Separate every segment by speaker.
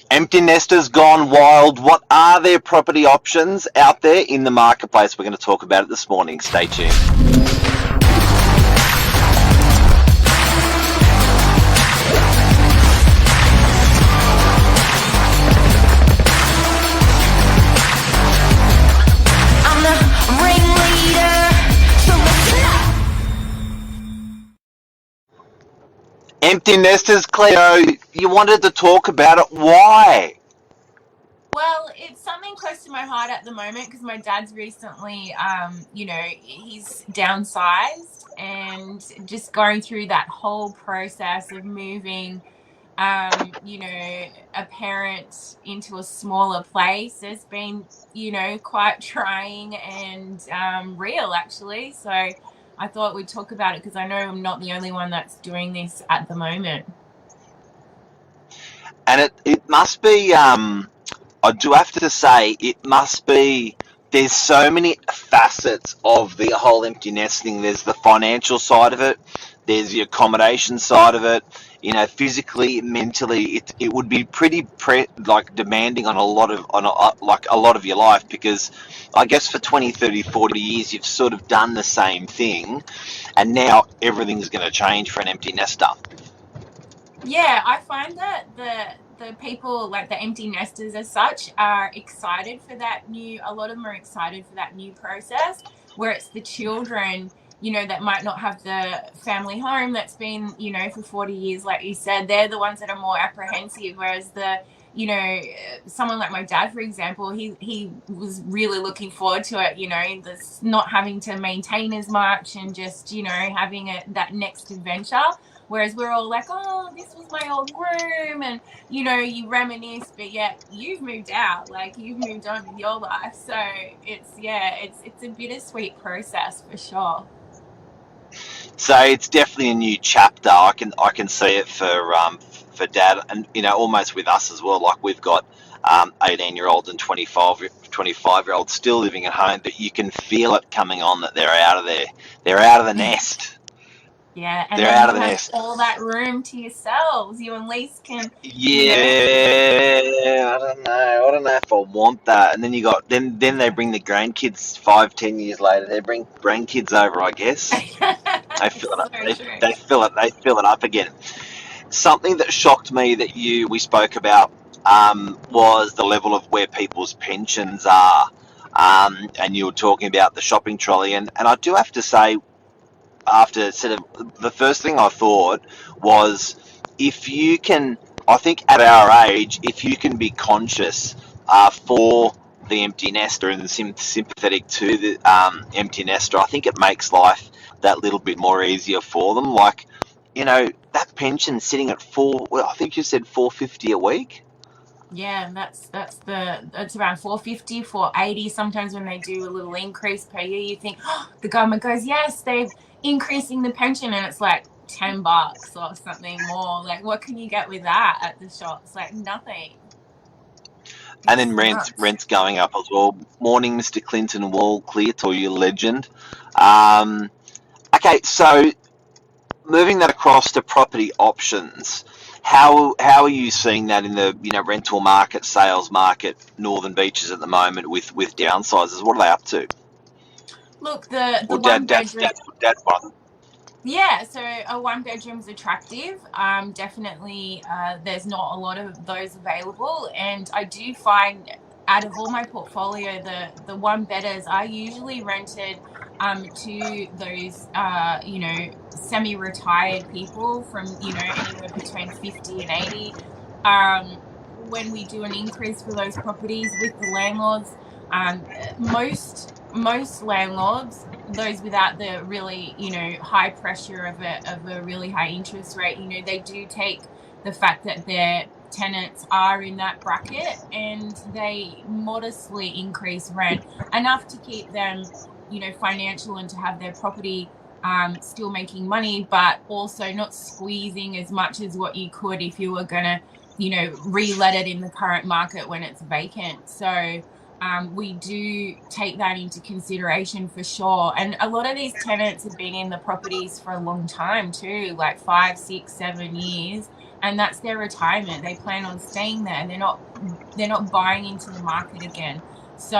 Speaker 1: Empty nesters gone wild. What are their property options out there in the marketplace? We're going to talk about it this morning. Stay tuned.
Speaker 2: I'm the ringleader, so listen up.
Speaker 1: Empty nesters, Cleo, you wanted to talk about it. Why?
Speaker 3: Well, it's something close to my heart at the moment because my dad's recently, he's downsized and just going through that whole process of moving, a parent into a smaller place has been, quite trying and real actually. So I thought we'd talk about it because I know I'm not the only one that's doing this at the moment.
Speaker 1: And it must be, I do have to say, it must be, there's so many facets of the whole empty nest thing. There's the financial side of it, there's the accommodation side of it, physically, mentally, it would be pretty demanding on a lot of your life, because I guess for 20, 30, 40 years you've sort of done the same thing, and now everything's going to change for an empty nester.
Speaker 3: Yeah, I find that the people, like the empty nesters as such, are excited for that new, a lot of them are excited for that new process, where it's the children, that might not have the family home that's been, for 40 years, like you said, they're the ones that are more apprehensive, whereas someone like my dad, for example, he was really looking forward to it, this not having to maintain as much and just, having that next adventure. Whereas we're all like, oh, this was my old room, and you reminisce, but yet you've moved out, like you've moved on with your life. So it's a bittersweet process for sure.
Speaker 1: So it's definitely a new chapter. I can see it for Dad, and almost with us as well. Like we've got 18-year-old and 25-year-old still living at home, but you can feel it coming on that they're out of there. They're out of the nest.
Speaker 3: Yeah, and
Speaker 1: They're
Speaker 3: then
Speaker 1: out
Speaker 3: you
Speaker 1: of the
Speaker 3: have
Speaker 1: nest.
Speaker 3: all that room to yourselves. You at least can,
Speaker 1: Yeah, I don't know if I want that. And then you got then they bring the grandkids 5, 10 years later. They bring grandkids over, I guess. They fill it
Speaker 3: so
Speaker 1: up. They,
Speaker 3: true.
Speaker 1: they fill it. They fill it up again. Something that shocked me that we spoke about was the level of where people's pensions are. And you were talking about the shopping trolley, and I do have to say, after sort of the first thing I thought was, if you can, I think at our age, if you can be conscious for the empty nester and sympathetic to the empty nester, I think it makes life that little bit more easier for them. Like, that pension sitting at I think you said 450 a week.
Speaker 3: Yeah, that's around 450, 480. Sometimes when they do a little increase per year, you think, oh, the government goes, yes, they've increasing the pension, and it's like $10 or something more. Like, what can you get with that at the shops? Like nothing.
Speaker 1: And
Speaker 3: It's
Speaker 1: then
Speaker 3: nuts.
Speaker 1: rent's going up as well. Morning, Mr. Clinton Wall, clear to you, legend. Um, okay, so moving that across to property options, how are you seeing that in the rental market, sales market, Northern Beaches at the moment with downsizers? What are they up to?
Speaker 3: Look, the
Speaker 1: Well,
Speaker 3: one bedroom.
Speaker 1: Dad's one.
Speaker 3: Yeah, so a one bedroom's attractive. Definitely, there's not a lot of those available, and I do find out of all my portfolio, the one bedders are usually rented to those semi-retired people from anywhere between 50 and 80. When we do an increase for those properties with the landlords, most landlords, those without the really high pressure of a really high interest rate, they do take the fact that their tenants are in that bracket, and they modestly increase rent enough to keep them financial and to have their property still making money, but also not squeezing as much as what you could if you were gonna re-let it in the current market when it's vacant. So we do take that into consideration for sure. And a lot of these tenants have been in the properties for a long time too, like 5, 6, 7 years. and that's their retirement. They plan on staying there. They're not buying into the market again. So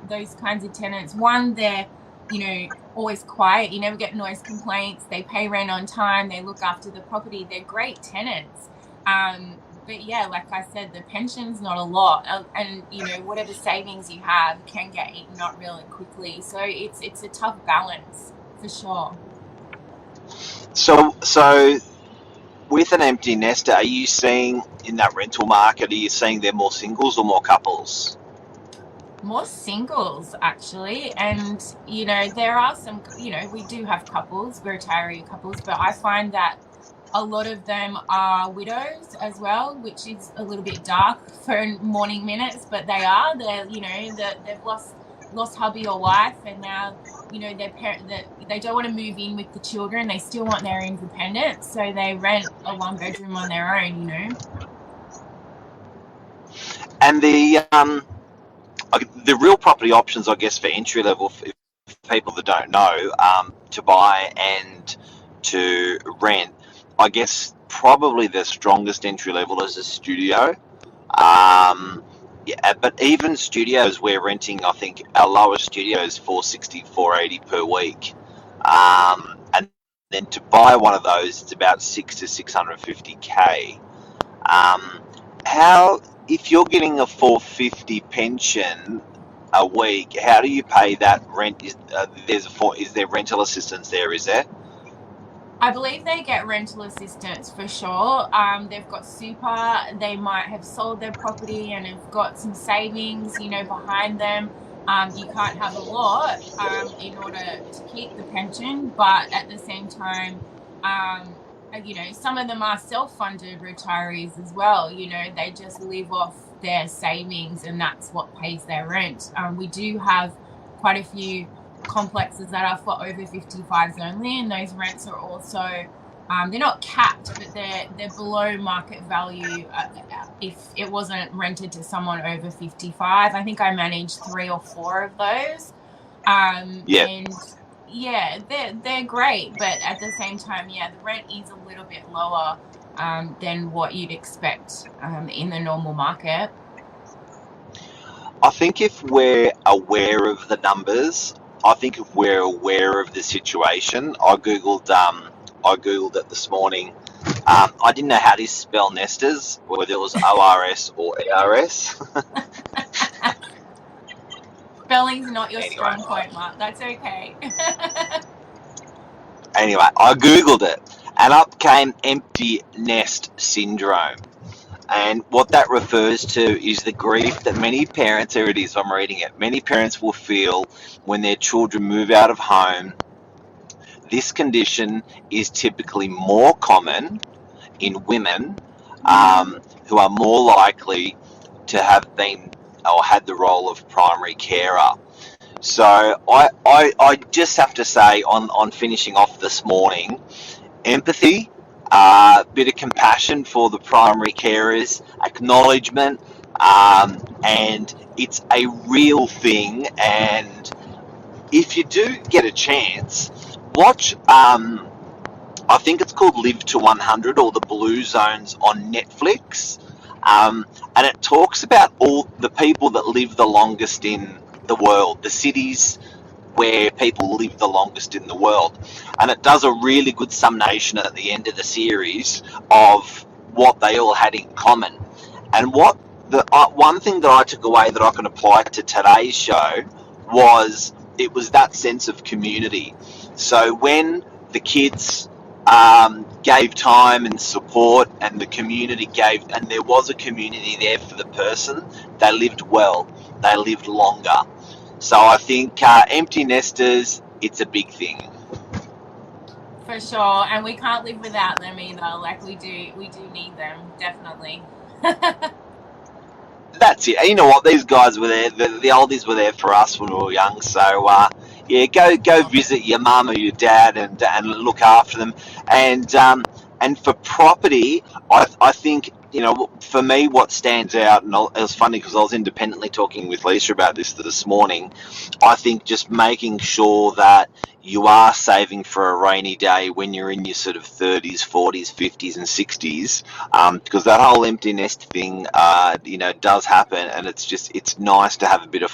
Speaker 3: those kinds of tenants, one, they're, you know, always quiet. You never get noise complaints. They pay rent on time. They look after the property. They're great tenants. But yeah, like I said, the pension's not a lot, and you know, whatever savings you have can get eaten up really quickly. So it's a tough balance for sure.
Speaker 1: So with an empty nester, are you seeing in that rental market? Are you seeing there more singles or more couples?
Speaker 3: More singles, actually. And you know, there are some, you know, we do have couples, retiree couples, but I find that a lot of them are widows as well, which is a little bit dark for morning minutes, but they're, you know, they've lost hubby or wife, and now, you know, they don't want to move in with the children. They still want their independence, so they rent a 1-bedroom on their own, you know.
Speaker 1: And the real property options, I guess, for entry level, for people that don't know, to buy and to rent, I guess probably the strongest entry level is a studio. Yeah, but even studios, we're renting, I think our lowest studio is 460, 480 per week. And then to buy one of those, it's about 6 to 650k. How, if you're getting a 450 pension a week, how do you pay that rent? Is there rental assistance there? Is there?
Speaker 3: I believe they get rental assistance for sure. They've got super. They might have sold their property and have got some savings, you know, behind them. You can't have a lot in order to keep the pension, but at the same time, you know, some of them are self-funded retirees as well. You know, they just live off their savings, and that's what pays their rent. We do have quite a few complexes that are for over 55s only, and those rents are also they're not capped, but they're below market value if it wasn't rented to someone over 55. I think I managed 3 or 4 of those.
Speaker 1: Yeah.
Speaker 3: And yeah, they're great, but at the same time, yeah, the rent is a little bit lower than what you'd expect in the normal market.
Speaker 1: I think if we're aware of the numbers, I think if we're aware of the situation, I googled it this morning. I didn't know how to spell nesters, whether it was ORS or ERS.
Speaker 3: Spelling's not your
Speaker 1: Anyway.
Speaker 3: strong point, Mark. That's okay.
Speaker 1: Anyway, I googled it, and up came empty nest syndrome. And what that refers to is the grief that many parents, here it is, I'm reading it, many parents will feel when their children move out of home. This condition is typically more common in women who are more likely to have been or had the role of primary carer. So I just have to say, on finishing off this morning, empathy, a bit of compassion for the primary carers, acknowledgement, and it's a real thing. And if you do get a chance, watch, I think it's called Live to 100 or the Blue Zones on Netflix. And it talks about all the people that live the longest in the world, the cities where people live the longest in the world. And it does a really good summation at the end of the series of what they all had in common. And what the one thing that I took away that I can apply to today's show was it was that sense of community. So when the kids gave time and support, and the community gave, and there was a community there for the person, they lived well, they lived longer. So I think empty nesters, it's a big thing.
Speaker 3: For sure, and we can't live without them either. Like we do need them, definitely.
Speaker 1: That's it. You know what? These guys were there. The oldies were there for us when we were young. So yeah, go visit your mum or your dad and look after them. And for property, I think for me, what stands out, and it was funny because I was independently talking with Lisa about this morning. I think just making sure that you are saving for a rainy day when you're in your sort of 30s, 40s, 50s, and 60s, because that whole empty nest thing, does happen, and it's nice to have a bit of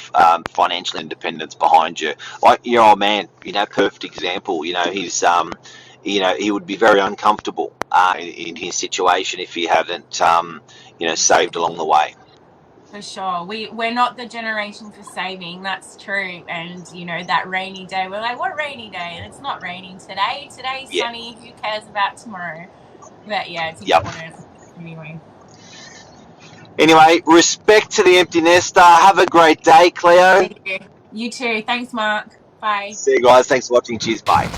Speaker 1: financial independence behind you. Like your old man, perfect example. He would be very uncomfortable in his situation if he hadn't, saved along the way.
Speaker 3: For sure. We're not the generation for saving, that's true. And that rainy day, we're like, what rainy day? And it's not raining today. Today's
Speaker 1: Yeah.
Speaker 3: sunny. Who cares about tomorrow? But yeah, it's
Speaker 1: Yep.
Speaker 3: important anyway.
Speaker 1: Anyway, respect to the empty nester. Have a great day, Cleo.
Speaker 3: You too. Thanks, Mark. Bye.
Speaker 1: See you guys. Thanks for watching. Cheers. Bye.